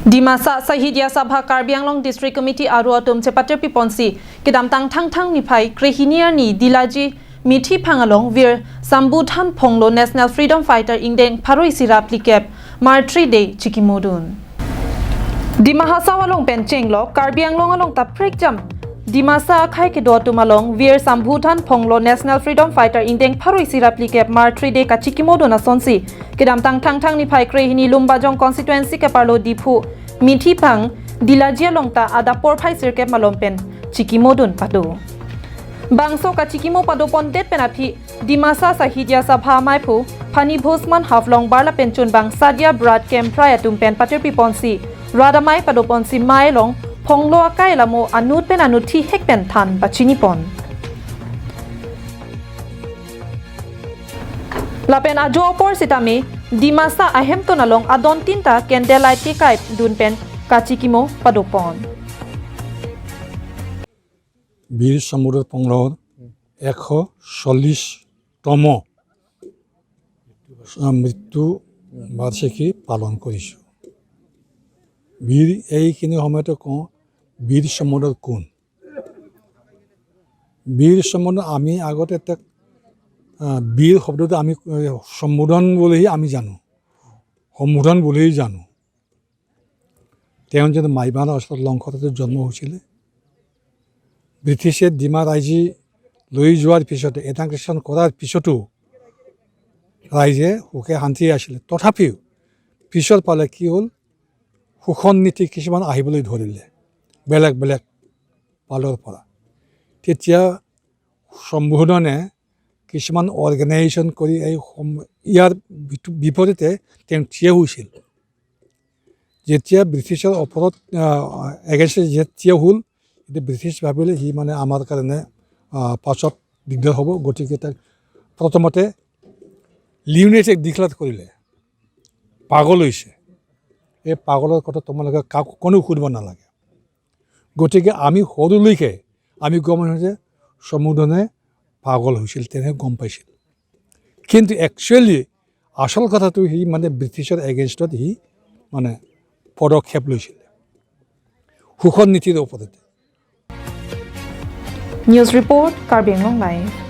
Dimasa Sahidya Sabha Karbi Anglong District Committee aru atum chepater piponsi kidam tang thang ni phai krehiniar ni dilaji mithi phangalong vir sambuthan phonglo National Freedom Fighter ingdeng pharoi sirap likep Martri Day chikimodun Dimahasa walong penchenglo Karbi Anglong along taprek jam Dimasa khai ke do tumalong vir sambuthan phonglo National Freedom Fighter ingdeng pharoi sirap likep Martri Day kachikimodun asonsi kidam tang ni phai krehini lumbajong constituency ke parlo dipu mithi phang dilajia longta adapor phai sirke malompen chikimodun padu bangso ka chikimo padu pondet penapi Dimasa Sahidya Sabha maipu phani bhosman haflong barla penchun bang sadia brad kem prai atum pen patir piponsi radamai padu ponsi mailong phonglo akai lamo anut pen anuthi hek pen than bachini pon lapen ajo opor sitami Dimasa ahem to nalong adon tinta candlelight ti kai dun pen kachikimo padopon বীর সমুদ্র পংলৰ 140তম মৃত্যু বাৰ্ষিকী পালন কৰিছোঁ বীৰ এইখিনি সময়তে কওঁ বীৰ সমুদ্ৰ কোন বীৰ সমুদ্ৰ আমি আগতে তাক বীৰ শব্দটো আমি সম্বোধন বুলিহে আমি জানো সম্বোধন বুলিহে জানো তেওঁ যে মাইবানৰ অঞ্চলত লংকাতে জন্ম হৈছিলে ব্ৰিটিছে ডিমা ৰাইজে লৈ যোৱাৰ পিছতে এটাংকেশ্যন কৰাৰ পিছতো ৰাইজে সুখে শান্তি আছিলে তথাপিও পিছৰ পালে কি হ'ল শোষণ নীতি কিছুমান আহিবলৈ ধৰিলে বেলেগ বেলেগ পালৰ পৰা তেতিয়া সম্বোধনে কিছুমান অৰ্গেনাইজেশ্যন কৰি এই ইয়াৰ বিপৰীতে তেওঁ থিয় হৈছিল যেতিয়া ব্ৰিটিছৰ ওপৰত এগেইনষ্ট থিয় হ'ল এতিয়া ব্ৰিটিছ ভাবিলে সি মানে আমাৰ কাৰণে পাছত দিগদাৰ হ'ব গতিকে তাক প্ৰথমতে লিউনেটিক ডিক্লেয়াৰ কৰিলে পাগল হৈছে এই পাগলৰ কথা তোমালোকে কাকো কোনো সুধিব নালাগে গতিকে আমি সৰুলৈকে আমি গম পাইছোঁ যে সমুদ্ৰনে পাগল হৈছিল তেনেকৈ গম পাইছিল কিন্তু একচুৱেলি আচল কথাটো সি মানে ব্ৰিটিছৰ এগেইনষ্টত সি মানে পদক্ষেপ লৈছিল শোষণ নীতিৰ ওপৰতে News Report Karbi Anglong Live